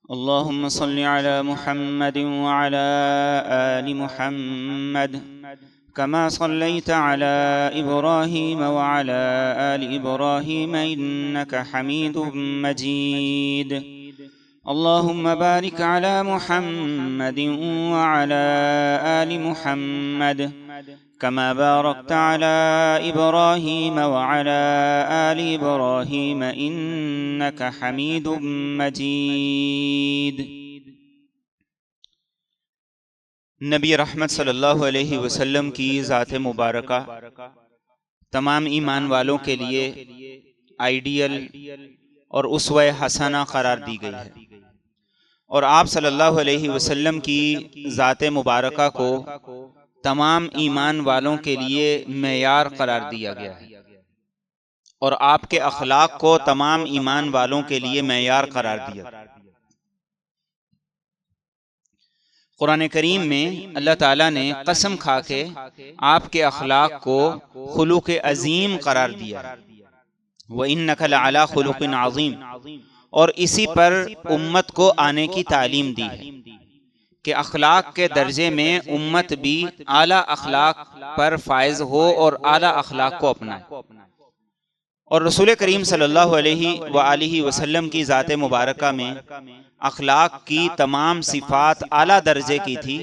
اللهم صل على محمد وعلى آل محمد كما صليت على إبراهيم وعلى آل إبراهيم إنك حميد مجيد. اللهم بارك على محمد وعلى آل محمد كما باركت على إبراهيم وعلى آل إبراهيم إنك حميد مجيد. نبی رحمت صلی اللہ علیہ وسلم کی ذات مبارکہ تمام ایمان والوں کے لیے آئیڈیل اور اسوہ حسنہ قرار دی گئی ہے، اور آپ صلی اللہ علیہ وسلم کی ذات مبارکہ کو تمام ایمان والوں کے لیے معیار قرار دیا گیا ہے، اور آپ کے اخلاق کو تمام ایمان والوں کے لیے معیار قرار دیا گیا۔ قرآن کریم میں اللہ تعالیٰ نے قسم کھا کے آپ کے اخلاق کو خلق عظیم قرار دیا، وَإِنَّكَ لَعَلَىٰ خُلُقٍ عَظِيمٍ، اور اسی پر امت کو آنے کی تعلیم دی ہے کہ اخلاق کے درجے میں امت بھی اعلیٰ اخلاق پر فائز ہو اور اعلیٰ اخلاق کو اپنائے۔ اور رسول کریم صلی اللہ علیہ وآلہ وسلم کی ذات مبارکہ میں اخلاق کی تمام صفات اعلیٰ درجے کی تھی،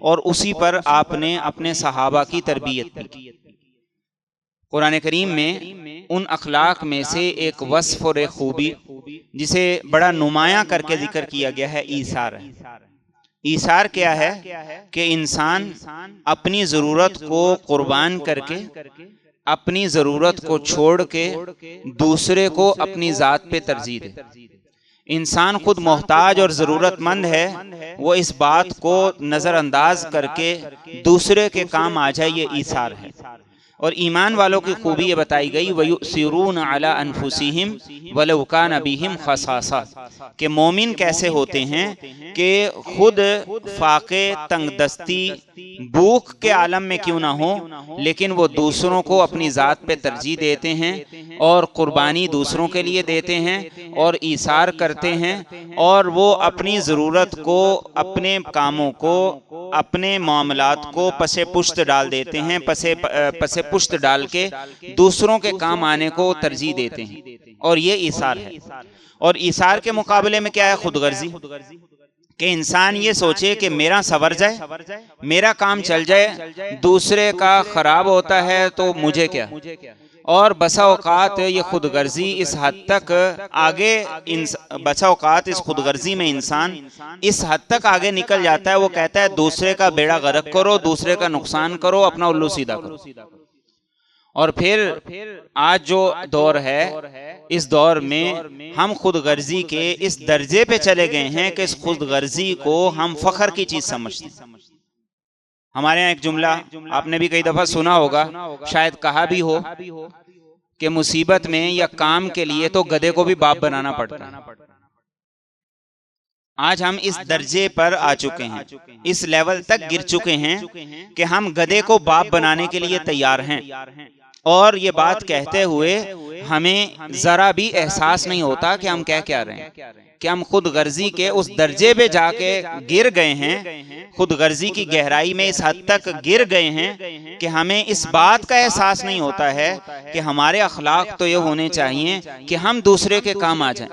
اور اسی پر آپ نے اپنے صحابہ کی تربیت کی۔ قرآن کریم میں ان اخلاق میں سے ایک وصف اور ایک خوبی جسے بڑا نمایاں کر کے ذکر کیا گیا ہے، ایثار ہے۔ ایثار کیا ہے کہ انسان اپنی ضرورت کو قربان کر کے، اپنی ضرورت کو چھوڑ کے دوسرے کو اپنی ذات پہ ترجیح دے۔ انسان خود محتاج اور ضرورت مند ہے، وہ اس بات کو نظر انداز کر کے دوسرے کے کام آ جائے، یہ ایثار ہے۔ اور ایمان والوں کی خوبی یہ بتائی گئی، وَيُؤْثِرُونَ عَلَىٰ أَنفُسِهِمْ وَلَوْ كَانَ بِهِمْ خَصَاصَةٌ، کہ مومن کیسے ہوتے ہیں کہ خود فاقے، تنگ دستی، بھوک کے عالم میں کیوں نہ ہو، لیکن وہ دوسروں کو اپنی ذات پہ ترجیح دیتے ہیں اور قربانی دوسروں کے لیے دیتے ہیں اور ایثار کرتے ہیں، اور وہ اپنی ضرورت کو، اپنے کاموں کو، اپنے معاملات کو پسے پشت ڈال دیتے ہیں، پسے پشت ڈال کے دوسروں کے کام آنے کو ترجیح دیتے ہیں، اور یہ ایثار ہے۔ اور ایثار کے مقابلے میں کیا ہے؟ خود غرضی، کہ انسان یہ سوچے کہ میرا سنور جائے، میرا کام چل جائے، دوسرے کا خراب ہوتا ہے تو مجھے کیا۔ اور بسا اوقات یہ خود غرضی اس حد تک آگے، بسا اوقات اس خود غرضی میں انسان اس حد تک آگے نکل جاتا ہے، وہ کہتا ہے دوسرے کا بیڑا غرق کرو، دوسرے کا نقصان کرو، اپنا الو سیدھا کرو۔ اور پھر آج جو دور ہے، اس دور میں ہم خود غرضی کے اس درجے پہ چلے گئے ہیں کہ اس خود غرضی کو ہم فخر کی چیز سمجھتے ہیں۔ ہمارے یہاں ایک جملہ آپ نے بھی کئی دفعہ سنا ہوگا، شاید کہا بھی ہو، کہ مصیبت میں یا کام کے لیے تو گدھے کو بھی باپ بنانا پڑتا ہے۔ آج ہم اس درجے پر آ چکے ہیں، اس لیول تک گر چکے ہیں کہ ہم گدھے کو باپ بنانے کے لیے تیار ہیں، اور یہ بات کہتے ہوئے ہمیں ذرا بھی احساس نہیں ہوتا کہ ہم کیا رہے ہیں، کہ ہم خود غرضی کے اس درجے پہ جا کے گر گئے ہیں، خود غرضی کی گہرائی میں اس حد تک گر گئے ہیں کہ ہمیں اس بات کا احساس نہیں ہوتا ہے کہ ہمارے اخلاق تو یہ ہونے چاہیے کہ ہم دوسرے کے کام آ جائیں۔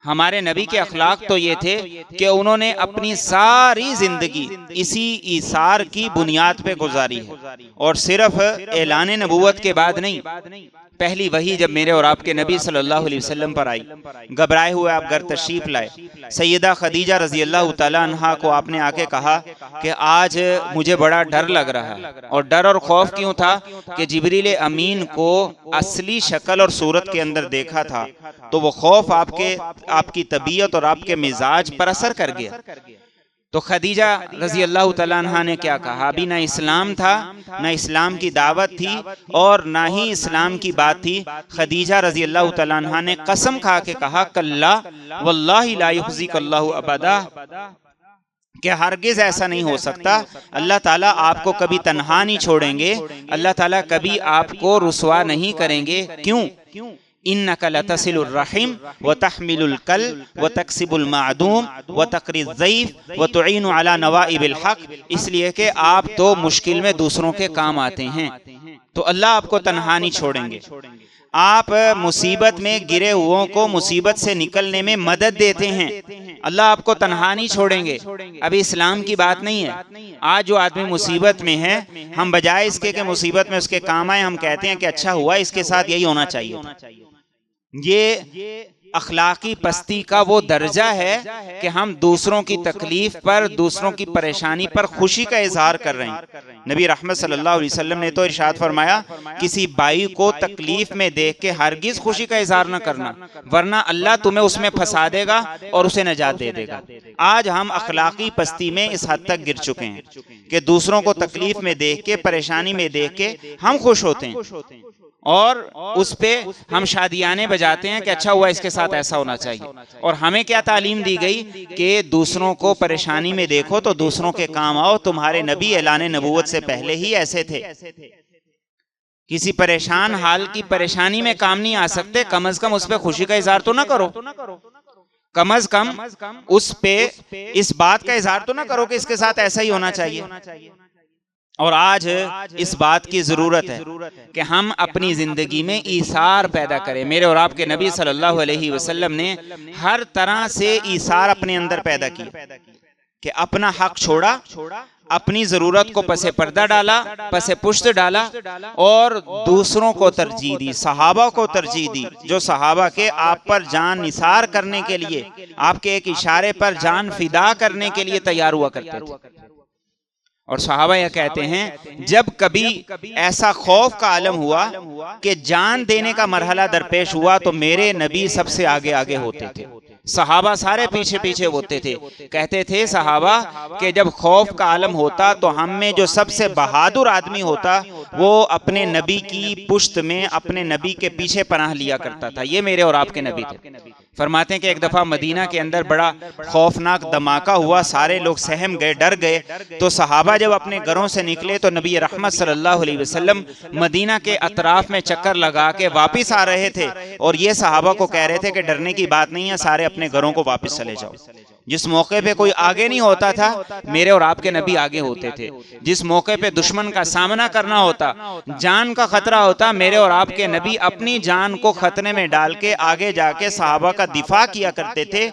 ہمارے نبی کے اخلاق تو یہ تھے کہ انہوں نے اپنی ساری زندگی اسی ایثار کی بنیاد پہ گزاری ہے، اور صرف اعلان نبوت کے بعد نہیں، پہلی وحی جب میرے اور آپ کے نبی صلی اللہ علیہ وسلم پر آئی، گھبرائے ہوئے آپ گھر تشریف لائے، سیدہ خدیجہ رضی اللہ تعالیٰ عنہا کو آپ نے آ کے کہا کہ آج مجھے بڑا ڈر لگ رہا ہے۔ اور ڈر اور خوف کیوں تھا؟ کہ جبریل امین کو اصلی شکل اور صورت کے اندر دیکھا تھا، تو وہ خوف آپ کی طبیعت اور آپ کے مزاج پر اثر کر گیا۔ تو خدیجہ رضی اللہ تعالیٰ عنہ نے کیا کہا؟ ابھی نہ اسلام تھا، نہ اسلام کی دعوت تھی، اور نہ ہی اسلام کی بات تھی۔ خدیجہ رضی اللہ تعالیٰ عنہ نے قسم کھا کے کہا، کلا واللہ لا یخزیک اللہ ابدا، کہ ہرگز ایسا نہیں ہو سکتا، اللہ تعالیٰ آپ کو کبھی تنہا نہیں چھوڑیں گے، اللہ تعالیٰ کبھی آپ کو رسوا نہیں کریں گے۔ کیوں؟ انک لتصل الرحم وتحمل الکل وتکسب المعدوم وتقری الضیف وتعین علی نوائب الحق، اس لیے کہ آپ تو مشکل میں دوسروں کے کام آتے ہیں، تو اللہ آپ کو تنہا نہیں چھوڑیں گے۔ آپ مصیبت میں گرے ہوئوں کو مصیبت سے نکلنے میں مدد دیتے ہیں، اللہ آپ کو تنہا نہیں چھوڑیں گے۔ ابھی اسلام کی بات نہیں ہے۔ آج جو آدمی مصیبت میں ہے، ہم بجائے اس کے کہ مصیبت میں اس کے کام آئے، ہم کہتے ہیں کہ اچھا ہوا اس کے ساتھ یہی ہونا چاہیے۔ یہ اخلاقی پستی کا وہ درجہ ہے کہ ہم دوسروں کی تکلیف پر، دوسروں کی پریشانی پر خوشی کا اظہار کر رہے ہیں۔ نبی رحمت صلی اللہ علیہ وسلم نے تو ارشاد فرمایا، کسی بھائی کو تکلیف میں دیکھ کے ہرگز خوشی کا اظہار نہ کرنا، ورنہ اللہ تمہیں اس میں پھنسا دے گا اور اسے نجات دے دے گا۔ آج ہم اخلاقی پستی میں اس حد تک گر چکے ہیں کہ دوسروں کو تکلیف میں دیکھ کے، پریشانی میں دیکھ کے ہم خوش ہوتے ہیں، اور اس پہ ہم شادیانے بجاتے ہیں کہ اچھا ہوا اس کے ساتھ ایسا ہونا چاہیے۔ اور ہمیں کیا تعلیم دی گئی کہ دوسروں کو پریشانی میں دیکھو تو دوسروں کے کام آؤ، تمہارے نبی اعلان نبوت سے پہلے ہی ایسے تھے۔ کسی پریشان حال کی پریشانی میں کام نہیں آ سکتے، کم از کم اس پہ خوشی کا اظہار تو نہ کرو، کم از کم اس پہ اس بات کا اظہار تو نہ کرو کہ اس کے ساتھ ایسا ہی ہونا چاہیے۔ اور آج اس بات کی ضرورت ہے کہ ہم اپنی زندگی میں ایثار پیدا کریں۔ میرے اور آپ کے نبی صلی اللہ علیہ وسلم نے ہر طرح سے ایثار اپنے اندر پیدا کی، کہ اپنا حق چھوڑا، اپنی ضرورت کو پس پردہ ڈالا، پس پشت ڈالا، اور دوسروں کو ترجیح دی، صحابہ کو ترجیح دی، جو صحابہ کے آپ پر جان نثار کرنے کے لیے، آپ کے ایک اشارے پر جان فدا کرنے کے لیے تیار ہوا کرتے تھے۔ اور صحابہ یہ کہتے ہیں، جب کبھی ایسا خوف کا عالم ہوا کہ جان دینے کا مرحلہ درپیش ہوا تو میرے نبی سب سے آگے آگے ہوتے تھے، صحابہ سارے پیچھے پیچھے ہوتے تھے۔ کہتے تھے صحابہ کہ جب خوف کا عالم ہوتا تو ہم میں جو سب سے بہادر آدمی ہوتا وہ اپنے نبی کی پشت میں، اپنے نبی کے پیچھے پناہ لیا کرتا تھا۔ یہ میرے اور آپ کے نبی تھے۔ فرماتے ہیں کہ ایک دفعہ مدینہ کے اندر بڑا خوفناک دھماکہ ہوا، سارے لوگ سہم گئے، ڈر گئے، تو صحابہ جب اپنے گھروں سے نکلے تو نبی رحمت صلی اللہ علیہ وسلم مدینہ کے اطراف میں چکر لگا کے واپس آ رہے تھے، اور یہ صحابہ کو کہہ رہے تھے کہ ڈرنے کی بات نہیں ہے، سارے اپنے گھروں کو واپس چلے جاؤ۔ جس موقع پہ کوئی آگے نہیں ہوتا تھا، میرے اور آپ کے نبی آگے ہوتے تھے۔ جس موقع پہ دشمن کا سامنا کرنا ہوتا، جان کا خطرہ ہوتا، میرے اور آپ کے نبی اپنی جان کو خطرے میں ڈال کے آگے جا کے صحابہ کا دفاع کیا کرتے تھے،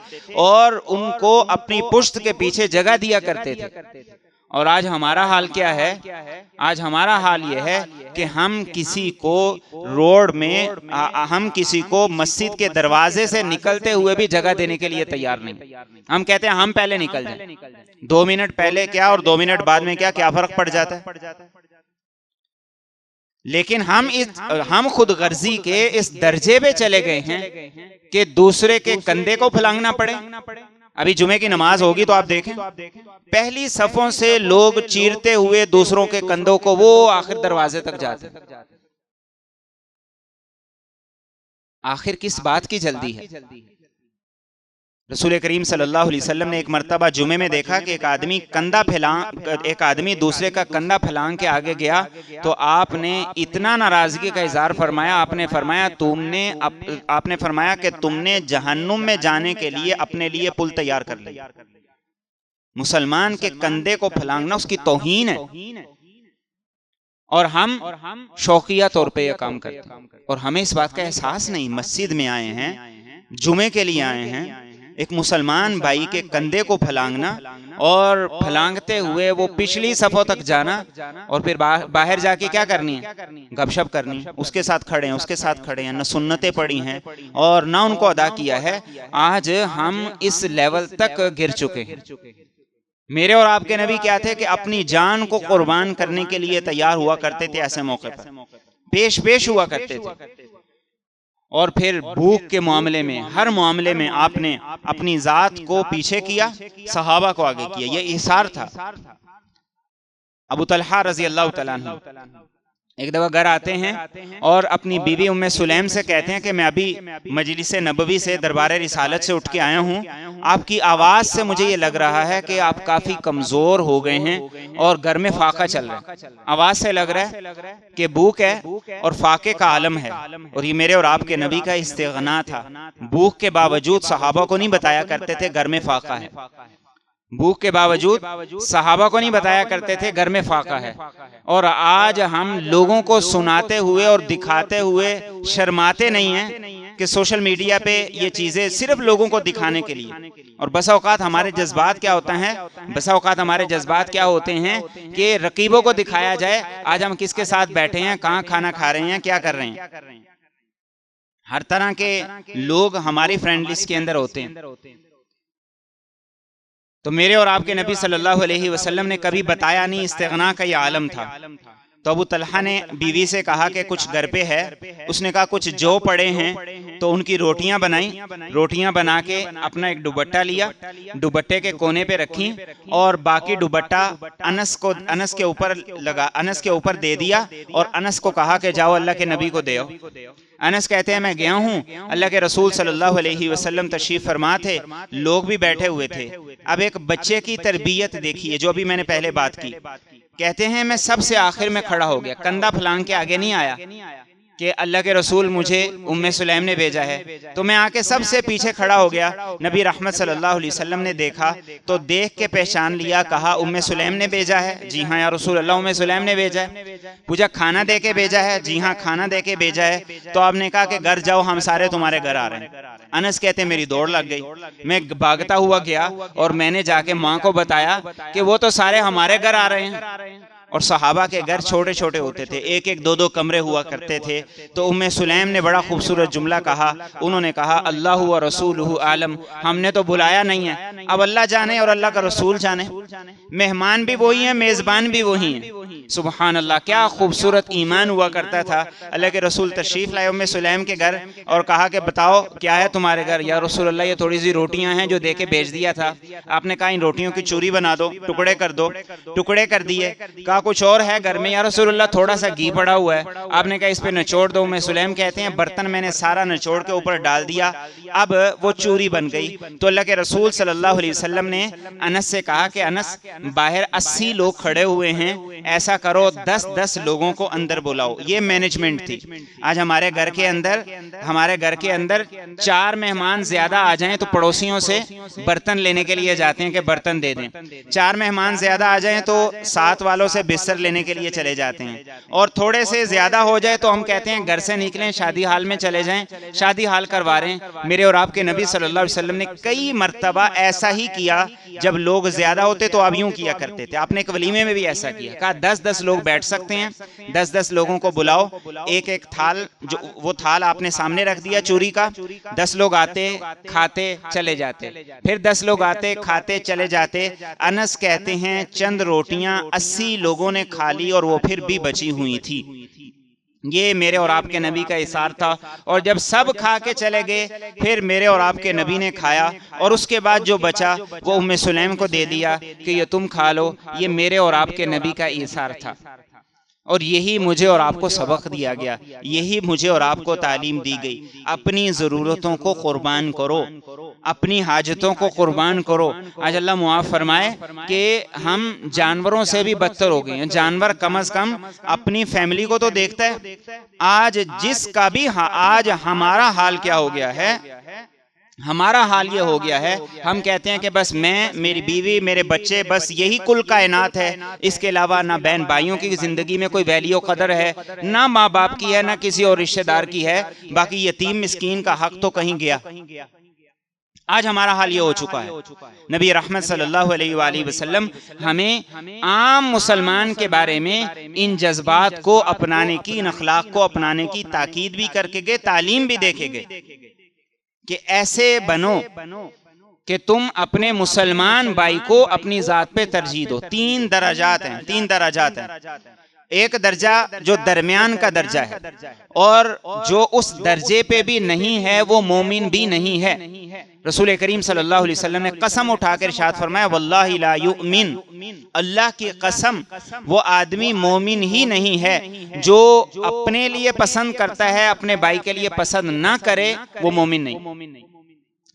اور ان کو اپنی پشت کے پیچھے جگہ دیا کرتے تھے۔ اور آج ہمارا حال کیا ہے؟ آج ہمارا حال یہ ہے کہ ہم کسی کو روڈ میں، ہم کسی کو مسجد کے دروازے سے نکلتے ہوئے بھی جگہ دینے کے لیے تیار نہیں۔ ہم کہتے ہیں ہم پہلے نکل جائیں، 2 منٹ پہلے کیا اور 2 منٹ بعد میں کیا فرق پڑ جاتا ہے؟ لیکن ہم خود غرضی کے اس درجے پہ چلے گئے ہیں کہ دوسرے کے کندھے کو پھلانگنا پڑے۔ ابھی جمعے کی نماز ہوگی تو آپ دیکھیں، پہلی صفوں سے لوگ چیرتے ہوئے دوسروں کے کندھوں کو وہ آخر دروازے تک جاتے ہیں۔ آخر کس بات کی جلدی ہے؟ رسول کریم صلی اللہ علیہ وسلم نے ایک مرتبہ جمعے میں دیکھا کہ ایک آدمی دوسرے کا کندھا پھلانگ کے آگے گیا، تو آپ نے اتنا ناراضگی کا اظہار فرمایا، آپ نے فرمایا کہ تم نے جہنم میں جانے کے لیے اپنے لیے پل تیار کر لیا۔ مسلمان کے کندھے کو پھلانگنا اس کی توہین ہے، اور ہم شوقیہ طور پہ یہ کام کرتے ہیں، اور ہمیں اس بات کا احساس نہیں۔ مسجد میں آئے ہیں، جمعے کے لیے آئے ہیں، ایک مسلمان بھائی کے کندھے کو پھلانگنا اور پھلانگتے ہوئے وہ پچھلی صفوں تک جانا، اور پھر باہر جا کے کیا کرنی ہے؟ گپ شپ کرنی۔ اس کے ساتھ کھڑے ہیں، نہ سنتیں پڑھی ہیں اور نہ ان کو ادا کیا ہے۔ آج ہم اس لیول تک گر چکے ہیں۔ میرے اور آپ کے نبی کیا تھے کہ اپنی جان کو قربان کرنے کے لیے تیار ہوا کرتے تھے، ایسے موقع پر پیش ہوا کرتے تھے۔ اور پھر بھوک کے معاملے میں، ہر معاملے میں آپ نے اپنی ذات کو پیچھے کیا، صحابہ کو آگے کیا۔ یہ ایثار تھا۔ ابو طلحہ رضی اللہ تعالیٰ عنہ ایک دفعہ گھر آتے ہیں اور اپنی بیوی ام سلیم سے کہتے ہیں کہ میں ابھی مجلس نبوی سے دربار رسالت سے اٹھ کے آیا ہوں، آپ کی آواز سے مجھے یہ لگ رہا ہے کہ آپ کافی کمزور ہو گئے ہیں اور گھر میں فاقہ چل رہا ہے، آواز سے لگ رہا ہے کہ بھوک ہے اور فاقے کا عالم ہے۔ اور یہ میرے اور آپ کے نبی کا استغنا تھا، بھوک کے باوجود صحابہ کو نہیں بتایا کرتے تھے گھر میں فاقہ ہے، بھوک کے باوجود صحابہ کو نہیں بتایا کرتے تھے گھر میں فاقہ ہے۔ اور آج ہم لوگوں کو سناتے ہوئے اور دکھاتے ہوئے شرماتے نہیں ہیں کہ سوشل میڈیا پہ یہ چیزیں صرف لوگوں کو دکھانے کے لیے، اور بسا اوقات ہمارے جذبات کیا ہوتا ہے، بسا اوقات ہمارے جذبات کیا ہوتے ہیں کہ رقیبوں کو دکھایا جائے آج ہم کس کے ساتھ بیٹھے ہیں، کہاں کھانا کھا رہے ہیں، کیا کر رہے ہیں۔ ہر طرح کے لوگ ہماری فرینڈ لسٹ کے اندر ہوتے ہیں، تو میرے اور آپ کے نبی صلی اللہ علیہ وسلم نے کبھی بتایا نہیں، استغنا کا یہ عالم تھا۔ تو ابو طلحہ نے بیوی سے کہا کہ کچھ گھر پہ ہے، اس نے کہا کچھ جو پڑے ہیں، تو ان کی روٹیاں بنائیں، روٹیاں بنا کے اپنا ایک دوپٹہ لیا، دوپٹے کے کونے پہ رکھیں اور باقی دوپٹہ انس کے اوپر لگا، انس کے اوپر دے دیا اور انس کو کہا کہ جاؤ اللہ کے نبی کو دے آؤ۔ انس کہتے ہیں میں گیا ہوں، اللہ کے رسول صلی اللہ علیہ وسلم تشریف فرما تھے، لوگ بھی بیٹھے ہوئے تھے۔ اب ایک بچے کی تربیت دیکھیے، جو بھی میں نے پہلے بات کی، کہتے ہیں میں سب سے آخر میں کھڑا ہو گیا، کندھا پھلانگ کے آگے نہیں آیا کہ اللہ کے رسول مجھے ام سلیم نے بھیجا ہے، تو میں آ کے سب سے پیچھے کھڑا ہو گیا۔ نبی رحمت صلی اللہ علیہ وسلم نے دیکھا تو دیکھ کے پہچان لیا، کہا ام سلیم نے بھیجا ہے؟ جی ہاں یا رسول اللہ ام سلیم نے بھیجا ہے۔ پوچھا کھانا دے کے بھیجا ہے؟ جی ہاں کھانا دے کے بھیجا ہے۔ تو آپ نے کہا کہ گھر جاؤ، ہم سارے تمہارے گھر آ رہے ہیں۔ انس کہتے ہیں میری دوڑ لگ گئی، میں بھاگتا ہوا گیا اور میں نے جا کے ماں کو بتایا کہ وہ تو سارے ہمارے گھر آ رہے ہیں۔ اور صحابہ کے گھر چھوٹے چھوٹے ہوتے تھے، ایک ایک دو دو کمرے ہوا کرتے تھے۔ تو ام سلیم نے بڑا خوبصورت جملہ کہا، انہوں نے کہا اللہ و رسولہ عالم، ہم نے تو بلایا نہیں ہے، اب اللہ جانے اور اللہ کا رسول جانے، مہمان بھی وہی ہیں، میزبان بھی وہی ہیں۔ سبحان اللہ، کیا خوبصورت ایمان ہوا کرتا تھا۔ اللہ کے رسول تشریف لائے ام سلیم کے گھر اور کہا کہ بتاؤ کیا ہے تمہارے گھر؟ یا رسول اللہ یہ تھوڑی سی روٹیاں ہیں جو دے کے بھیج دیا تھا۔ آپ نے کہا ان روٹیوں کی چوری بنا دو، ٹکڑے کر دو، ٹکڑے کر دیے۔ کہا کچھ اور ہے گھر میں؟ یا رسول اللہ تھوڑا سا گھی پڑا ہوا ہے۔ آپ نے کہا اس پہ نچوڑ دو۔ ام سلیم کہتے ہیں برتن میں نے سارا نچوڑ کے اوپر ڈال دیا، اب وہ چوری بن گئی۔ تو اللہ کے رسول صلی اللہ علیہ وسلم نے انس سے کہا کہ انس باہر 80 لوگ کھڑے ہوئے ہیں، ایسا کرو 10 لوگوں کو اندر بلاؤ۔ یہ مینجمنٹ تھی۔ آج ہمارے گھر کے اندر 4 مہمان زیادہ آ جائیں تو پڑوسیوں سے برتن لینے کے لیے جاتے ہیں کہ برتن دے دیں، 4 مہمان زیادہ آ جائیں تو ساتھ والوں سے بستر لینے کے لیے چلے جاتے ہیں، اور تھوڑے سے زیادہ ہو جائے تو ہم کہتے ہیں گھر سے نکلیں شادی حال میں چلے جائیں، شادی حال کروا رہے ہیں۔ میرے اور آپ کے نبی صلی اللہ علیہ وسلم نے کئی مرتبہ ایسا ہی کیا، جب لوگ زیادہ ہوتے تو آپ یوں کیا کرتے تھے۔ آپ نے ایک ولیمے میں بھی ایسا کیا، کہا 10 لوگ بیٹھ سکتے ہیں، 10 لوگوں کو بلاؤ، ایک ایک تھال، جو وہ تھال آپ نے سامنے رکھ دیا چوری کا، 10 لوگ آتے کھاتے چلے جاتے، پھر 10 لوگ آتے کھاتے چلے جاتے۔ انس کہتے ہیں چند روٹیاں 80 لوگوں نے کھا لی اور وہ پھر بھی بچی ہوئی تھی۔ یہ میرے اور آپ کے نبی کا اثار تھا، اور جب سب کھا کے چلے گئے پھر میرے اور آپ کے نبی نے کھایا، اور اس کے بعد جو بچا وہ ام سلیم کو دے دیا کہ یہ تم کھا لو۔ یہ میرے اور آپ کے نبی کا اثار تھا، اور یہی مجھے اور آپ کو سبق دیا گیا، یہی مجھے اور آپ کو تعلیم دی گئی۔ اپنی ضرورتوں کو قربان کرو، اپنی حاجتوں کو قربان کرو۔ آج اللہ معاف فرمائے کہ ہم جانوروں سے بھی بدتر ہو گئے ہیں۔ جانور کم از کم اپنی فیملی کو تو دیکھتا ہے۔ آج جس کا بھی آج ہمارا حال کیا ہو گیا ہے، ہمارا حال یہ ہو گیا ہے، ہم کہتے ہیں کہ بس میں، میری بیوی، میرے بچے، بس یہی کل کائنات ہے، اس کے علاوہ نہ بہن بھائیوں کی زندگی میں کوئی ویلیو قدر ہے، نہ ماں باپ کی ہے، نہ کسی اور رشتہ دار کی ہے، باقی یتیم مسکین کا حق تو کہیں گیا۔ آج ہمارا حال یہ ہو چکا ہے۔ نبی رحمت صلی اللہ علیہ وآلہ وسلم ہمیں عام مسلمان کے بارے میں ان جذبات کو اپنانے کی، ان اخلاق کو اپنانے کی تاکید بھی کر کے گئے، تعلیم بھی دے کے گئے کہ ایسے بنو کہ تم اپنے مسلمان بھائی کو اپنی ذات پہ ترجیح دو۔ 3 درجات ہیں، 3 درجات ہیں۔ ایک درجہ جو درمیان کا درجہ ہے، اور جو اس درجے پہ بھی نہیں ہے وہ مومن بھی نہیں ہے۔ رسول کریم صلی اللہ علیہ وسلم نے قسم اٹھا کر ارشاد فرمایا واللہ لا یؤمن، اللہ کی قسم وہ آدمی مومن ہی نہیں ہے جو اپنے لیے پسند کرتا ہے اپنے بھائی کے لیے پسند نہ کرے، وہ مومن نہیں۔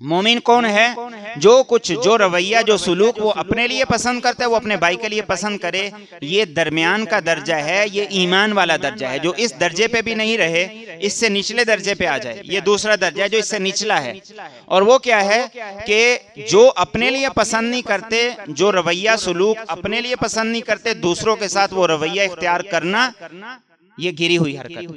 مومن کون ہے؟ جو رویہ جو سلوک وہ اپنے لیے پسند کرتا ہے وہ اپنے بھائی کے لیے پسند کرے۔ یہ درمیان کا درجہ ہے، یہ ایمان والا درجہ ہے۔ جو اس درجے پہ بھی نہیں رہے، اس سے نچلے درجے پہ آ جائے، یہ دوسرا درجہ ہے جو اس سے نچلا ہے۔ اور وہ کیا ہے کہ جو اپنے لیے پسند نہیں کرتے، جو رویہ سلوک اپنے لیے پسند نہیں کرتے، دوسروں کے ساتھ وہ رویہ اختیار کرنا، یہ گری ہوئی حرکت۔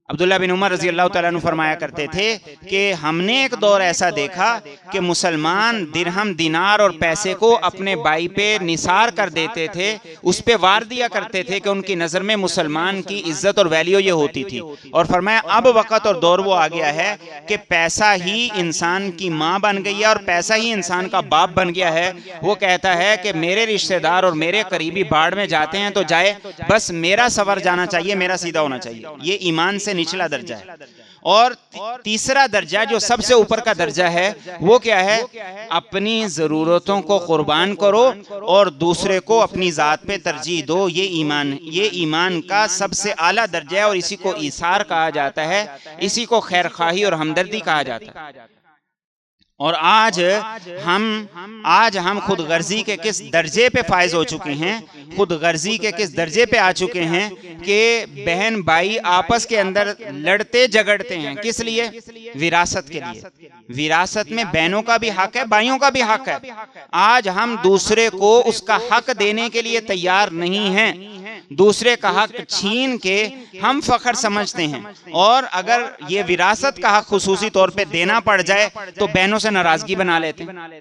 عبداللہ بن عمر رضی اللہ تعالیٰ عنہ فرمایا کرتے تھے کہ ہم نے ایک دور ایسا دیکھا کہ مسلمان درہم دینار اور پیسے کو اپنے بھائی پہ نثار کر دیتے تھے، اس پہ وار دیا کرتے تھے کہ ان کی نظر میں مسلمان کی عزت اور ویلیو یہ ہوتی تھی۔ اور فرمایا اب وقت اور دور وہ آ گیا ہے کہ پیسہ ہی انسان کی ماں بن گئی ہے اور پیسہ ہی انسان کا باپ بن گیا ہے۔ وہ کہتا ہے کہ میرے رشتہ دار اور میرے قریبی باڑ میں جاتے ہیں تو جائے، بس میرا سفر جانا چاہیے، میرا سیدھا ہونا چاہیے۔ یہ ایمان سے نچلا درجہ ہے۔ اور تیسرا درجہ جو سب سے اوپر کا درجہ ہے وہ کیا ہے؟ اپنی ضرورتوں کو قربان کرو اور دوسرے کو اپنی ذات پہ ترجیح دو۔ یہ ایمان کا سب سے اعلیٰ درجہ ہے، اور اسی کو ایثار کہا جاتا ہے، اسی کو خیر خواہی اور ہمدردی کہا جاتا ہے۔ اور آج ہم خود غرضی کے کس درجے پہ فائز ہو چکے ہیں، خود غرضی کے کس درجے پہ آ چکے ہیں کہ بہن بھائی آپس کے اندر لڑتے جھگڑتے ہیں۔ کس لیے؟ وراثت کے لیے۔ وراثت میں بہنوں کا بھی حق ہے، بھائیوں کا بھی حق ہے۔ آج ہم دوسرے کو اس کا حق دینے کے لیے تیار نہیں ہیں۔ دوسرے کا حق چھین کے ہم فخر سمجھتے ہیں، اور اگر یہ وراثت کا حق خصوصی طور پہ دینا پڑ جائے تو بہنوں سے ناراضگی بنا لیتے ہیں۔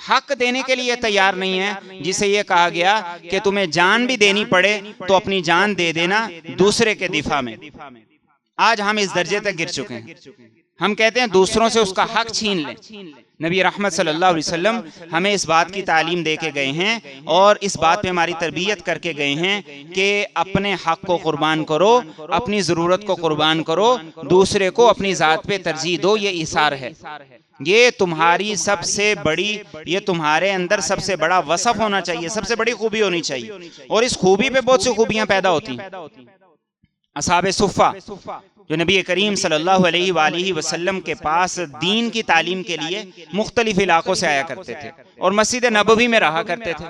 حق دینے کے لیے تیار نہیں ہے، جسے یہ کہا گیا کہ تمہیں جان بھی دینی پڑے تو اپنی جان دے دینا دوسرے کے دفاع میں۔ آج ہم اس درجے تک گر چکے ہیں، ہم کہتے ہیں دوسروں سے اس کا حق چھین لیں۔ نبی رحمت صلی اللہ علیہ وسلم ہمیں اس بات کی تعلیم دے کے گئے ہیں اور اس بات پہ ہماری تربیت کر کے گئے ہیں کہ اپنے حق کو قربان کرو، اپنی ضرورت کو قربان کرو، دوسرے کو اپنی ذات پہ ترجیح دو۔ یہ ایثار ہے، یہ تمہاری سب سے بڑی، یہ تمہارے اندر سب سے بڑا وصف ہونا چاہیے، سب سے بڑی خوبی ہونی چاہیے۔ اور اس خوبی پہ بہت سی خوبیاں پیدا ہوتی ہیں۔ اصحاب صفہ جو نبی کریم صلی اللہ علیہ وآلہ وسلم کے پاس دین کی تعلیم کے لیے مختلف علاقوں سے آیا کرتے تھے اور مسجد نبوی میں رہا کرتے تھے۔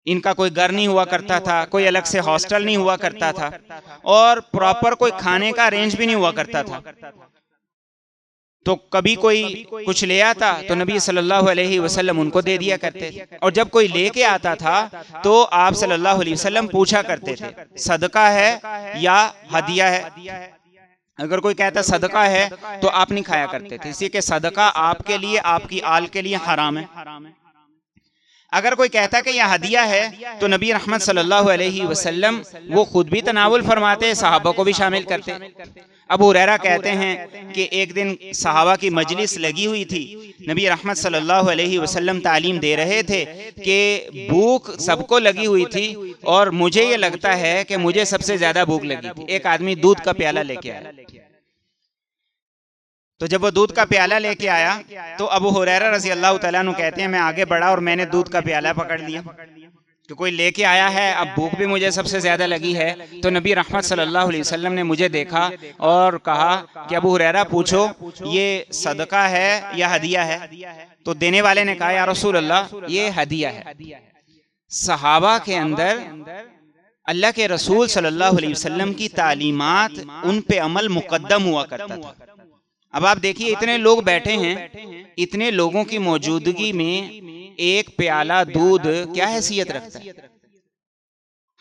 ان کا کوئی گھر نہیں ہوا کرتا تھا، کوئی الگ سے ہاسٹل نہیں ہوا کرتا تھا، اور پراپر کوئی کھانے کا ارینج بھی نہیں ہوا کرتا تھا۔ تو کبھی کوئی کچھ لے آتا تو نبی صلی اللہ علیہ وسلم ان کو دے دیا کرتے تھے، اور جب کوئی لے کے آتا تھا تو آپ صلی اللہ علیہ وسلم پوچھا کرتے تھے صدقہ ہے یا ہدیہ ہے۔ اگر کوئی کہتا صدقہ ہے تو آپ نہیں کھایا کرتے تھے، اس لیے کہ صدقہ آپ کے لیے، آپ کی آل کے لیے حرام ہے۔ اگر کوئی کہتا کہ یہ ہدیہ ہے تو نبی رحمت صلی اللہ علیہ وسلم وہ خود بھی تناول فرماتے، صحابہ کو بھی شامل کرتے۔ ابو ہریرہ کہتے ہیں کہ ایک دن صحابہ کی مجلس لگی ہوئی تھی، نبی رحمت صلی اللہ علیہ وسلم تعلیم دے رہے تھے کہ بھوک سب کو لگی ہوئی تھی، اور مجھے یہ لگتا ہے کہ مجھے سب سے زیادہ بھوک لگی تھی۔ ایک آدمی دودھ کا پیالہ لے کے آیا، تو جب وہ دودھ کا پیالہ لے کے آیا تو ابو ہریرہ رضی اللہ تعالیٰ عنہ کہتے ہیں میں آگے بڑھا اور میں نے دودھ کا پیالہ پکڑ لیا کہ کوئی لے کے آیا ہے، اب بھوک بھی مجھے سب سے زیادہ لگی ہے۔ تو نبی رحمت صلی اللہ علیہ وسلم نے مجھے دیکھا اور کہا کہ ابو ہریرہ پوچھو یہ صدقہ ہے یا ہدیہ ہے؟ تو دینے والے نے کہا یا رسول اللہ یہ ہدیہ ہے۔ صحابہ کے اندر اللہ کے رسول صلی اللہ علیہ وسلم کی تعلیمات، ان پہ عمل مقدم ہوا کرتا تھا۔ اب آپ دیکھیے اتنے لوگ بیٹھے ہیں، اتنے لوگوں کی موجودگی میں ایک پیالہ دودھ کیا حیثیت رکھتا ہے؟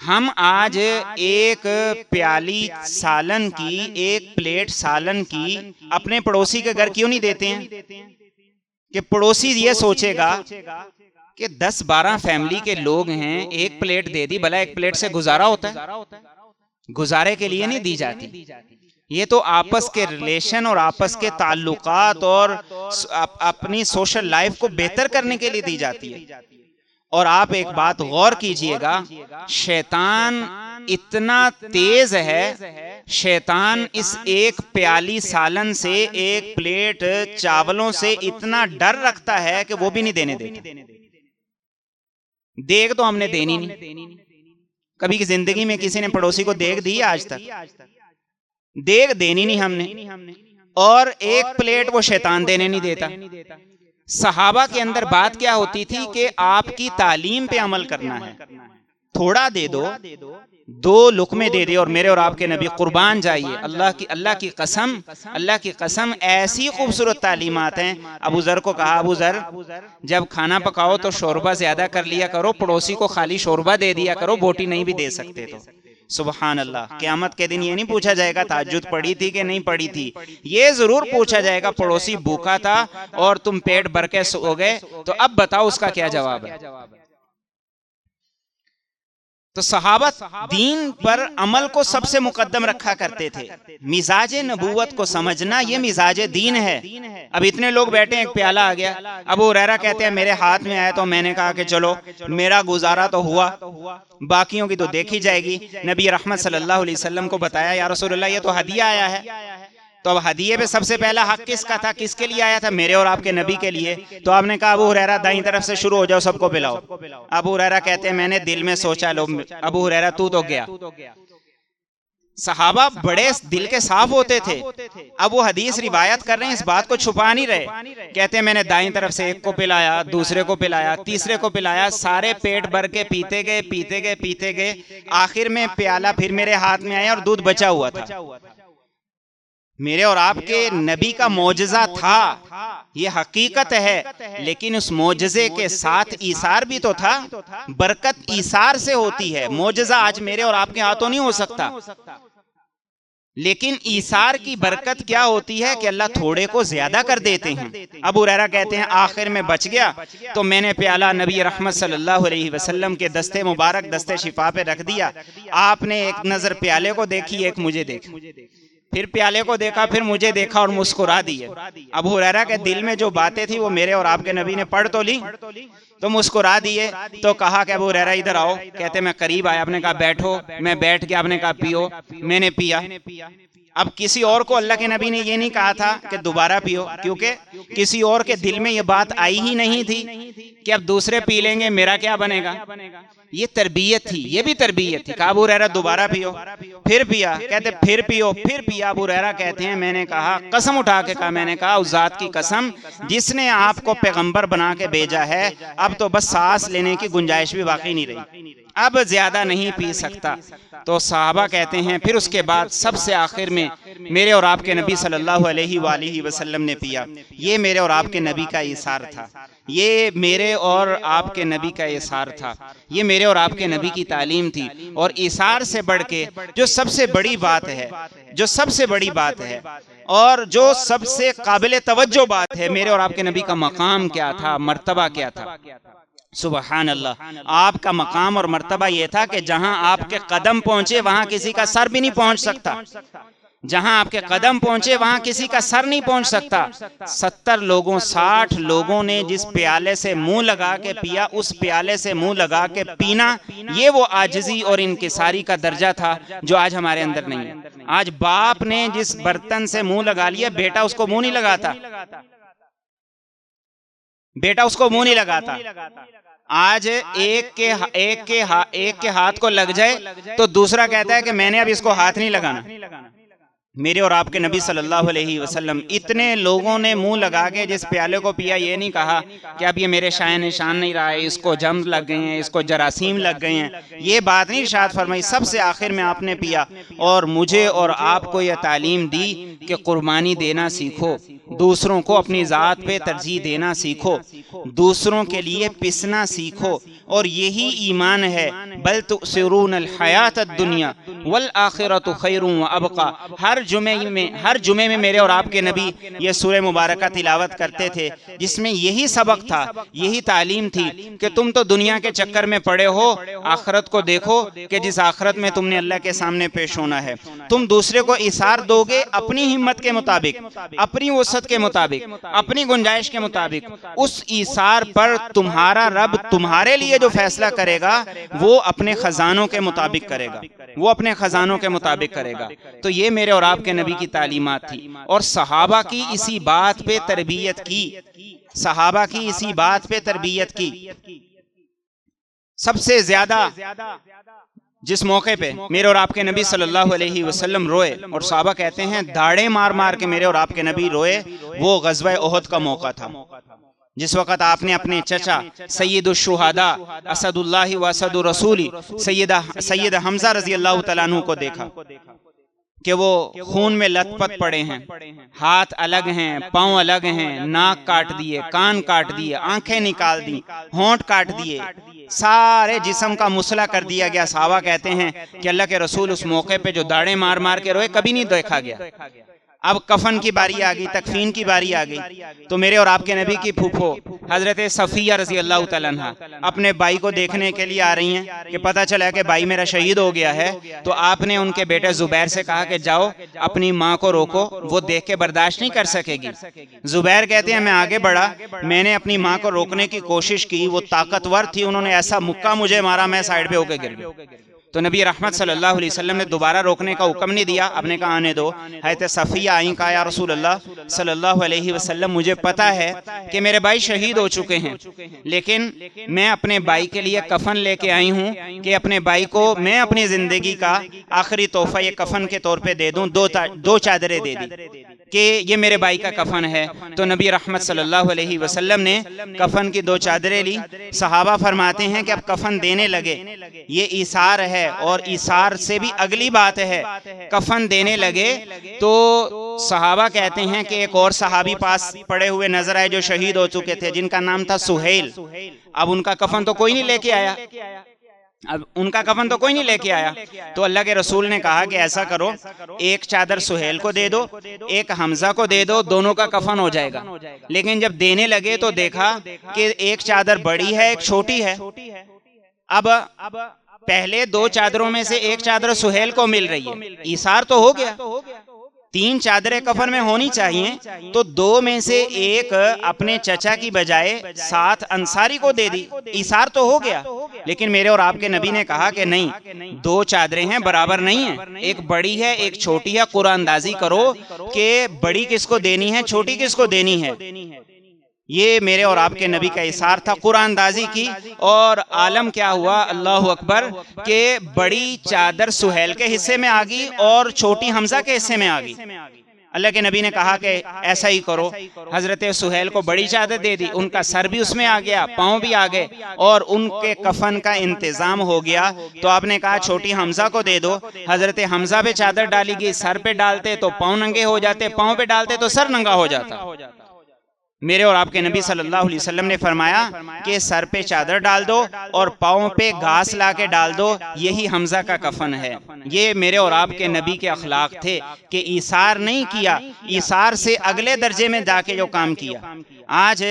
ہم آج ایک پیالی سالن کی، ایک پلیٹ سالن کی اپنے پڑوسی کے گھر کیوں نہیں دیتے ہیں کہ پڑوسی یہ سوچے گا کہ 10-12 فیملی کے لوگ ہیں، ایک پلیٹ دے دی، بھلا ایک پلیٹ سے گزارا ہوتا ہے؟ گزارے کے لیے نہیں دی جاتی۔ یہ تو آپس کے ریلیشن اور آپس کے تعلقات اور اپنی سوشل لائف کو بہتر کرنے کے لیے دی جاتی ہے۔ اور آپ ایک بات غور کیجئے گا، شیطان اتنا تیز ہے، شیطان اس ایک پیالی سالن سے، ایک پلیٹ چاولوں سے اتنا ڈر رکھتا ہے کہ وہ بھی نہیں دینے دیتا۔ دیکھ تو ہم نے دینی نہیں، کبھی کی زندگی میں کسی نے پڑوسی کو دیکھ دی آج تک؟ دیکھ دینی نہیں ہم نے، اور ایک پلیٹ وہ شیطان دینے نہیں دیتا۔ صحابہ کے اندر بات کیا ہوتی تھی کہ آپ کی تعلیم پہ عمل کرنا ہے، تھوڑا دے دو، 2 لقمے دے دے، اور میرے اور آپ کے نبی قربان جائیے، اللہ کی قسم ایسی خوبصورت تعلیمات ہیں۔ ابو ذر کو کہا، ابو ذر جب کھانا پکاؤ تو شوربہ زیادہ کر لیا کرو، پڑوسی کو خالی شوربہ دے دیا کرو، بوٹی نہیں بھی دے سکتے تو۔ سبحان اللہ، قیامت کے دن یہ نہیں پوچھا جائے گا تہجد پڑھی تھی کہ نہیں پڑھی تھی، یہ ضرور پوچھا جائے گا پڑوسی بھوکا تھا اور تم پیٹ بھر کے سو گئے، تو اب بتاؤ اس کا کیا جواب ہے؟ تو صحابہ دین پر عمل کو سب سے مقدم رکھا کرتے تھے۔ مزاج نبوت کو سمجھنا یہ مزاج دین ہے۔ اب اتنے لوگ بیٹھے ہیں، ایک پیالہ آ گیا، ابو ہریرہ کہتے ہیں میرے ہاتھ میں آیا تو میں نے کہا کہ چلو میرا گزارا تو ہوا، باقیوں کی تو دیکھی جائے گی۔ نبی رحمت صلی اللہ علیہ وسلم کو بتایا، یا رسول اللہ یہ تو ہدیہ آیا ہے۔ تو اب ہدیے پہ سب سے پہلا حق کس کا تھا، کس کے لیے آیا تھا؟ میرے اور آپ کے نبی کے لیے۔ تو آپ نے کہا ابو ہریرہ دائیں طرف سے شروع ہو جاؤ، سب کو پلاؤ۔ ابو ہریرہ کہتے ہیں میں نے دل میں سوچا، لو ابو ہریرہ تو گیا۔ صحابہ بڑے دل کے صاف ہوتے تھے۔ اب وہ حدیث روایت کر رہے ہیں، اس بات کو چھپا نہیں رہے، کہتے ہیں میں نے دائیں طرف سے ایک کو پلایا، دوسرے کو پلایا، تیسرے کو پلایا، سارے پیٹ بھر کے پیتے گئے، آخر میں پیالہ پھر میرے ہاتھ میں آیا اور دودھ بچا ہوا تھا۔ میرے اور آپ کے نبی کا معجزہ تھا، یہ حقیقت ہے، لیکن اس معجزے کے ساتھ ایثار بھی تو تھا۔ برکت ایثار سے ہوتی ہے، معجزہ آج میرے اور آپ کے ہاتھوں نہیں ہو سکتا، لیکن ایثار کی برکت کیا ہوتی ہے کہ اللہ تھوڑے کو زیادہ کر دیتے ہیں۔ ابو ہریرہ کہتے ہیں آخر میں بچ گیا تو میں نے پیالہ نبی رحمت صلی اللہ علیہ وسلم کے دستے مبارک، دستے شفا پہ رکھ دیا۔ آپ نے ایک نظر پیالے کو دیکھی، ایک مجھے دیکھا، پھر پیالے کو دیکھا، پھر مجھے دیکھا اور مسکرا دیے۔ ابو ہریرہ کے دل میں جو باتیں تھی وہ میرے اور آپ کے نبی نے پڑھ تو لی، تو مسکرا دیے۔ تو کہا کہ ابو ہریرہ ادھر آؤ، کہتے میں قریب آیا، آپ نے کہا بیٹھو، میں بیٹھ گیا، آپ نے کہا پیو، میں نے پیا۔ اب کسی اور کو اللہ کے نبی نے یہ نہیں کہا تھا کہ دوبارہ پیو، کیونکہ کسی اور کے دل میں یہ بات آئی ہی نہیں تھی کہ اب دوسرے پی لیں گے میرا کیا بنے گا۔ یہ تربیت تھی، یہ بھی تربیت تھی۔ کہا ابو ہریرہ دوبارہ پیو، پھر پیا، کہتے پھر پیو، پھر پیا۔ ابو ہریرہ کہتے ہیں میں نے کہا، قسم اٹھا کے کہا، میں نے کہا اس ذات کی قسم جس نے آپ کو پیغمبر بنا کے بھیجا ہے، اب تو بس سانس لینے کی گنجائش بھی باقی نہیں رہی، اب زیادہ نہیں پی سکتا۔ تو صحابہ کہتے ہیں پھر اس کے بعد سب سے آخر میں میرے اور آپ کے نبی صلی اللہ علیہ وآلہ وسلم نے پیا۔ یہ میرے اور آپ کے نبی کا ایثار تھا، یہ میرے اور آپ کے نبی کا ایثار تھا، یہ میرے اور آپ کے نبی کی تعلیم تھی۔ اور ایثار سے بڑھ کے جو سب سے بڑی بات ہے، جو سب سے بڑی بات ہے اور جو سب سے قابل توجہ بات ہے، میرے اور آپ کے نبی کا مقام کیا تھا، مرتبہ کیا تھا۔ سبحان اللہ، آپ کا مقام اور مرتبہ یہ تھا کہ جہاں آپ کے قدم پہنچے وہاں کسی کا سر بھی نہیں پہنچ سکتا، جہاں آپ کے قدم پہنچے وہاں کسی کا سر نہیں پہنچ سکتا۔ 70 لوگوں 60 لوگوں نے جس پیالے سے منہ لگا کے پیا، اس پیالے سے منہ لگا کے پینا، یہ وہ عاجزی اور انکساری کا درجہ تھا جو آج ہمارے اندر نہیں ہے۔ آج باپ نے جس برتن سے منہ لگا لیا، بیٹا اس کو منہ نہیں لگاتا، بیٹا اس کو منہ نہیں لگاتا۔ آج ایک کے ہاتھ کو لگ جائے تو دوسرا کہتا ہے کہ میں نے اب اس کو ہاتھ نہیں لگانا۔ میرے اور آپ کے نبی صلی اللہ علیہ وسلم اتنے لوگوں نے منہ لگا کے جس پیالے کو پیا، یہ نہیں کہا کہ اب یہ میرے شائع نشان نہیں رہا ہے، اس کو جمز لگ گئے ہیں، اس کو جراثیم لگ گئے ہیں، یہ بات نہیں ارشاد فرمائی۔ سب سے آخر میں آپ نے پیا اور مجھے اور آپ کو یہ تعلیم دی کہ قربانی دینا سیکھو، دوسروں کو اپنی ذات پہ ترجیح دینا سیکھو، دوسروں کے لیے پسنا سیکھو، اور یہی ایمان ہے۔ بل تؤثرون الحیات الدنیا والآخرۃ خیر وابقی۔ ہر جمعے میں میرے اور آپ کے نبی یہ سورہ مبارکہ تلاوت کرتے تھے، جس میں یہی سبق تھا، یہی تعلیم تھی کہ تم تو دنیا کے چکر میں پڑے ہو، آخرت کو دیکھو کہ جس آخرت میں تم نے اللہ کے سامنے پیش ہونا ہے۔ تم دوسرے کو ایثار دو گے اپنی ہمت کے مطابق، اپنی وسعت کے مطابق، اپنی گنجائش کے مطابق، اس ایثار پر تمہارا رب تمہارے لیے جو فیصلہ کرے گا وہ اپنے خزانوں کے مطابق کرے گا، وہ اپنے خزانوں کے مطابق کرے گا۔ تو یہ میرے اور آپ کے نبی کی تعلیمات تھی، اور صحابہ کی اسی بات پہ تربیت کی، صحابہ کی اسی بات پہ تربیت کی۔ سب سے زیادہ جس موقع پہ میرے اور آپ کے نبی صلی اللہ علیہ وسلم روئے، اور صحابہ کہتے ہیں داڑیں مار مار کے میرے اور آپ کے نبی روئے، وہ غزوہ احد کا موقع تھا، جس وقت آپ نے اپنے چچا سید الشہداء اسد اللہ و اسد رسولی سید حمزہ رضی اللہ تعالیٰ عنہ کو دیکھا کہ وہ خون میں لت پت پڑے ہیں، ہاتھ الگ ہیں، پاؤں الگ ہیں، ناک کاٹ دیے، کان کاٹ دیے، آنکھیں نکال دی، ہونٹ کاٹ دیے، سارے جسم کا مسئلہ کر دیا گیا۔ صحابہ کہتے ہیں کہ اللہ کے رسول اس موقع پہ جو داڑیں مار مار کے روئے کبھی نہیں دیکھا گیا۔ اب کفن کی باری آ گئی، تکفین کی باری آ گئی، تو میرے اور آپ کے نبی کی پھوپھو حضرت صفیہ رضی اللہ تعالیٰ عنہ اپنے بھائی کو دیکھنے کے لیے آ رہی ہیں کہ پتہ چلا کہ بھائی میرا شہید ہو گیا ہے، تو آپ نے ان کے بیٹے زبیر سے کہا کہ جاؤ اپنی ماں کو روکو، وہ دیکھ کے برداشت نہیں کر سکے گی۔ زبیر کہتے ہیں میں آگے بڑھا، میں نے اپنی ماں کو روکنے کی کوشش کی، وہ طاقتور تھی، انہوں نے ایسا مکہ مجھے مارا میں سائیڈ پہ ہو کے گر گیا۔ تو نبی رحمت صلی اللہ علیہ وسلم نے دوبارہ روکنے کا حکم نہیں دیا، آپ نے کہا آنے دو۔ حضرت صفیہ آئیں، کہا یا رسول اللہ صلی اللہ علیہ وسلم مجھے پتا ہے کہ میرے بھائی شہید ہو چکے ہیں، لیکن میں اپنے بھائی کے لیے کفن لے کے آئی ہوں کہ اپنے بھائی کو میں اپنی زندگی کا آخری تحفہ یہ کفن کے طور پہ دے دوں۔ دو چادریں دے دی کہ یہ میرے بھائی کا کفن ہے۔ تو نبی رحمت صلی اللہ علیہ وسلم نے کفن کی 2 چادریں لی۔ صحابہ فرماتے ہیں کہ اب کفن دینے لگے، یہ ایثار ہے، اور ایثار سے بھی اگلی بات ہے، کفن دینے لگے تو صحابہ کہتے ہیں کہ ایک اور صحابی پاس پڑے ہوئے نظر آئے جو شہید ہو چکے تھے، جن کا نام تھا سہیل۔ اب ان کا کفن تو کوئی نہیں لے کے آیا، تو اللہ کے رسول نے کہا کہ ایسا کرو، ایک چادر سہیل کو دے دو، ایک حمزہ کو دے دو، دونوں کا کفن ہو جائے گا۔ لیکن جب دینے لگے تو دیکھا کہ ایک چادر بڑی ہے، ایک چھوٹی ہے۔ اب پہلے 2 چادروں میں سے ایک چادر سہیل کو مل رہی ہے، ایثار تو ہو گیا، 3 چادریں کفن میں ہونی چاہیے، تو 2 میں سے ایک اپنے چچا کی بجائے 7 انصاری کو دے دی، ایثار تو ہو گیا۔ لیکن میرے اور آپ کے نبی نے کہا کہ نہیں، 2 چادریں ہیں، برابر نہیں ہیں، ایک بڑی ہے ایک چھوٹی ہے، قرآن اندازی کرو کہ بڑی کس کو دینی ہے، چھوٹی کس کو دینی ہے۔ یہ میرے اور آپ کے نبی کا ایثار تھا، قرآن اندازی کی، اور عالم کیا ہوا، اللہ اکبر، کہ بڑی چادر سہیل کے حصے میں آ گئی اور چھوٹی حمزہ کے حصے میں آ گئی۔ اللہ کے نبی نے کہا کہ ایسا ہی کرو، حضرت سہیل کو بڑی چادر دے دی، ان کا سر بھی اس میں آ گیا، پاؤں بھی آ گئے، اور ان کے کفن کا انتظام ہو گیا۔ تو آپ نے کہا چھوٹی حمزہ کو دے دو، حضرت حمزہ پہ چادر ڈالی گئی، سر پہ ڈالتے تو پاؤں ننگے ہو جاتے، پاؤں پہ ڈالتے تو سر ننگا ہو جاتا۔ میرے اور آپ کے نبی صلی اللہ علیہ وسلم نے فرمایا کہ سر پہ چادر ڈال دو اور پاؤں پہ گھاس لا کے ڈال دو، یہی حمزہ کا کفن ہے۔ یہ میرے اور آپ کے نبی کے اخلاق تھے کہ ایثار نہیں کیا، ایثار سے اگلے درجے میں جا کے جو کام کیا۔ آج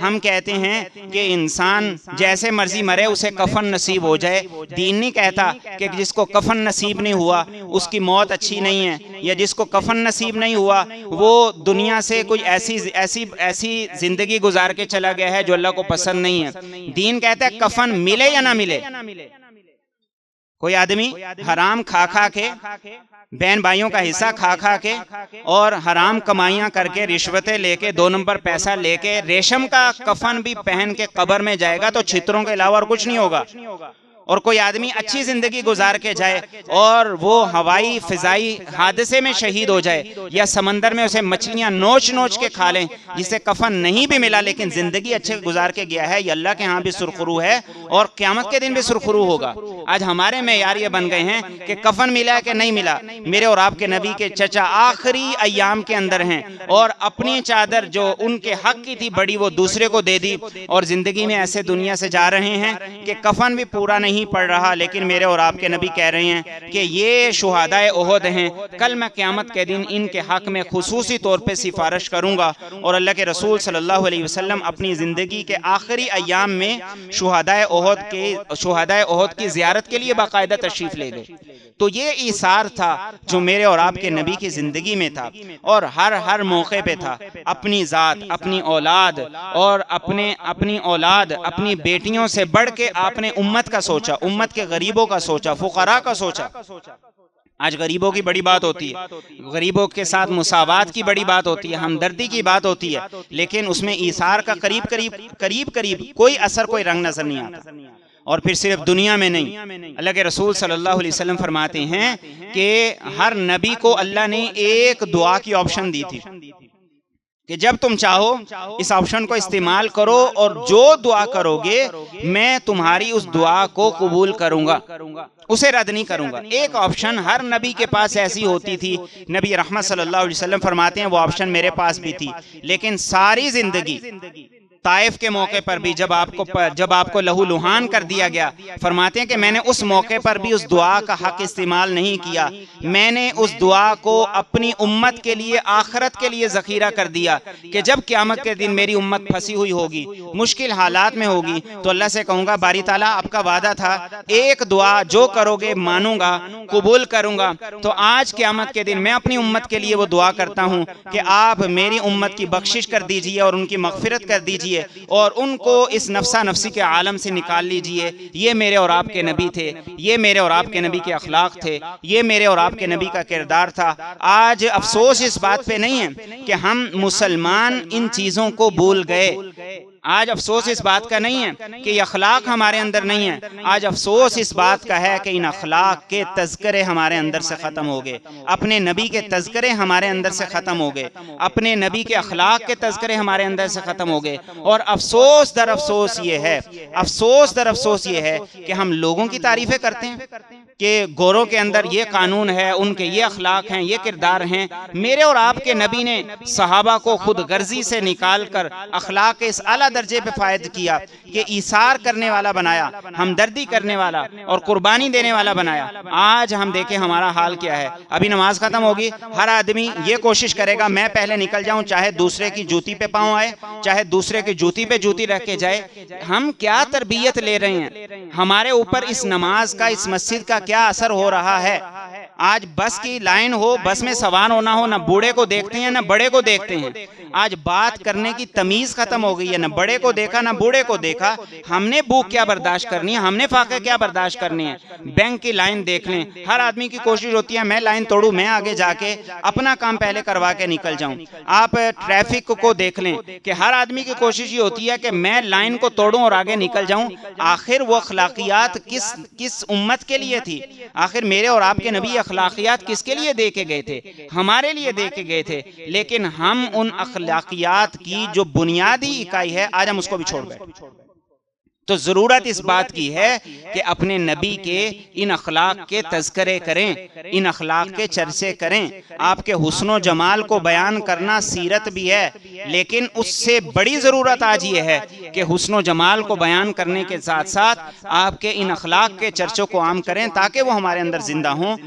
ہم کہتے ہیں کہ انسان جیسے مرضی مرے اسے کفن نصیب ہو جائے، دین نہیں کہتا کہ جس کو کفن نصیب نہیں ہوا اس کی موت اچھی نہیں ہے، یا جس کو کفن نصیب نہیں ہوا وہ دنیا سے کوئی ایسی زندگی گزار کے چلا گیا ہے جو اللہ کو پسند نہیں ہے۔ دین کہتا ہے کفن ملے یا نہ ملے۔ کوئی آدمی حرام کھا کھا کے، بہن بھائیوں کا حصہ کھا کھا کے، اور حرام کمائیاں کر کے، رشوتیں لے کے، 2 نمبر پیسہ لے کے، ریشم کا کفن بھی پہن کے قبر میں جائے گا تو چھتروں کے علاوہ اور کچھ نہیں ہوگا۔ اور کوئی آدمی اچھی زندگی گزار کے جائے اور وہ ہوائی فضائی حادثے میں شہید ہو جائے، یا سمندر میں اسے مچھلیاں نوچ نوچ کے کھا لیں، جسے کفن نہیں بھی ملا لیکن زندگی اچھے گزار کے گیا ہے، یہ اللہ کے ہاں بھی سرخرو ہے اور قیامت کے دن بھی سرخرو ہوگا۔ آج ہمارے معیار یہ بن گئے ہیں کہ کفن ملا کہ نہیں ملا۔ میرے اور آپ کے نبی کے چچا آخری ایام کے اندر ہیں اور اپنی چادر جو ان کے حق کی تھی بڑی وہ دوسرے کو دے دی، اور زندگی میں ایسے دنیا سے جا رہے ہیں کہ کفن بھی پورا نہیں پڑ رہا، لیکن میرے اور آپ کے نبی کہہ رہے ہیں کہ یہ شہدائے احد ہیں، کل میں قیامت کے دن ان کے حق میں خصوصی طور پہ سفارش کروں گا۔ اور اللہ کے رسول صلی اللہ علیہ وسلم اپنی زندگی کے آخری ایام میں شہدائے احد کی زیارت کے لیے باقاعدہ تشریف لے گئے۔ تو یہ ایثار تھا جو میرے اور آپ کے نبی کی زندگی میں تھا، اور ہر موقع پہ تھا۔ اپنی ذات، اپنی اولاد اور اپنی بیٹیوں سے بڑھ کے آپ نے امت کا سوچا، امت کے غریبوں کا سوچا، فقراء کا سوچا۔ آج غریبوں کی بڑی بات ہوتی ہے، غریبوں کے ساتھ مساوات کی بڑی بات ہوتی ہے، ہمدردی کی بات ہوتی ہے، لیکن اس میں ایثار کا قریب کوئی اثر، کوئی رنگ نظر نہیں آتا۔ اور پھر صرف دنیا میں نہیں، اللہ کے رسول صلی اللہ علیہ وسلم فرماتے ہیں کہ ہر نبی کو اللہ نے ایک دعا کی آپشن دی تھی کہ جب تم چاہو اس آپشن کو استعمال کرو، اور جو دعا کرو گے میں تمہاری اس دعا کو قبول کروں گا، اسے رد نہیں کروں گا۔ ایک آپشن ہر نبی کے پاس ایسی ہوتی تھی۔ نبی رحمت صلی اللہ علیہ وسلم فرماتے ہیں وہ آپشن میرے پاس بھی تھی، لیکن ساری زندگی، طائف کے موقع پر بھی جب آپ کو لہو لہان کر دیا گیا، فرماتے ہیں کہ میں نے اس موقع پر بھی اس دعا کا حق استعمال نہیں کیا، میں نے اس دعا کو اپنی امت کے لیے، آخرت کے لیے ذخیرہ کر دیا کہ جب قیامت کے دن میری امت پھنسی ہوئی ہوگی، مشکل حالات میں ہوگی، تو اللہ سے کہوں گا باری تعالیٰ آپ کا وعدہ تھا ایک دعا جو کرو گے مانوں گا، قبول کروں گا۔ تو آج قیامت کے دن میں اپنی امت کے لیے وہ دعا کرتا ہوں کہ آپ میری امت کی بخشش کر دیجئے اور ان کی مغفرت کر دیجئے، اور ان کو اس نفسا نفسی کے عالم سے نکال لیجئے۔ یہ میرے اور آپ کے نبی تھے، یہ میرے اور آپ کے نبی کے اخلاق تھے، یہ میرے اور آپ کے نبی کا کردار تھا۔ آج افسوس اس بات پہ نہیں ہے کہ ہم مسلمان ان چیزوں کو بھول گئے، آج افسوس اس بات کا نہیں ہے کہ یہ اخلاق ہمارے اندر نہیں ہے، آج افسوس اس بات کا ہے کہ ان اخلاق کے تذکرے ہمارے اندر سے ختم ہو گئے، اپنے نبی کے تذکرے ہمارے اندر سے ختم ہو گئے، اپنے نبی کے اخلاق کے تذکرے ہمارے اندر سے ختم ہو گئے۔ اور افسوس در افسوس یہ ہے کہ ہم لوگوں کی تعریفیں کرتے ہیں کہ گوروں کے اندر یہ قانون ہے، ان کے یہ اخلاق ہیں، یہ کردار ہیں۔ میرے اور آپ کے نبی نے صحابہ کو خود غرضی سے نکال کر اخلاق کے اس اعلیٰ درجے پہ فائد کیا کہ ایثار کرنے والا بنایا، ہمدردی کرنے والا اور قربانی دینے والا بنایا۔ آج ہم دیکھیں ہمارا حال کیا ہے۔ ابھی نماز ختم ہوگی، ہر آدمی یہ کوشش کرے گا میں پہلے نکل جاؤں، چاہے دوسرے کی جوتی پہ پاؤں آئے، چاہے دوسرے کی جوتی پہ جوتی رکھ کے جائے۔ ہم کیا تربیت لے رہے ہیں؟ ہمارے اوپر اس نماز کا، اس مسجد کا کیا اثر ہو رہا ہے؟ آج بس کی لائن ہو، بس میں سوار ہونا ہو، نہ بوڑھے کو دیکھتے ہیں نہ بڑے کو دیکھتے ہیں۔ آج بات کرنے کی تمیز ختم ہو گئی ہے، نہ بڑے کو دیکھا نہ بوڑھے کو دیکھا۔ ہم نے بھوک کیا برداشت کرنی ہے، ہم نے فاقے کیا برداشت کرنے ہیں؟ بینک کی لائن دیکھ لیں، ہر آدمی کی کوشش ہوتی ہے میں لائن توڑوں، میں آگے جا کے اپنا کام پہلے کروا کے نکل جاؤں۔ آپ ٹریفک کو دیکھ لیں کہ ہر آدمی کی کوشش یہ ہوتی ہے کہ میں لائن کو توڑوں اور آگے نکل جاؤں۔ آخر وہ اخلاقیات کس امت کے لیے تھی؟ آخر میرے اور آپ کے نبی اخلاقیات کس کے لیے دے کے گئے تھے؟ ہمارے لیے دے کے گئے تھے، لیکن ہم ان اخلاقیات کی جو بنیادی اکائی ہے آج ہم اس کو بھی چھوڑ بیٹھے۔ تو ضرورت اس بات کی ہے کہ اپنے نبی کے ان اخلاق کے تذکرے کریں، ان اخلاق کے چرچے کریں۔ آپ کے حسن و جمال کو بیان کرنا سیرت بھی ہے، لیکن اس سے بڑی ضرورت آج یہ ہے کہ حسن و جمال کو بیان کرنے کے ساتھ ساتھ آپ کے ان اخلاق کے چرچوں کو عام کریں تاکہ وہ ہمارے اندر زندہ ہوں۔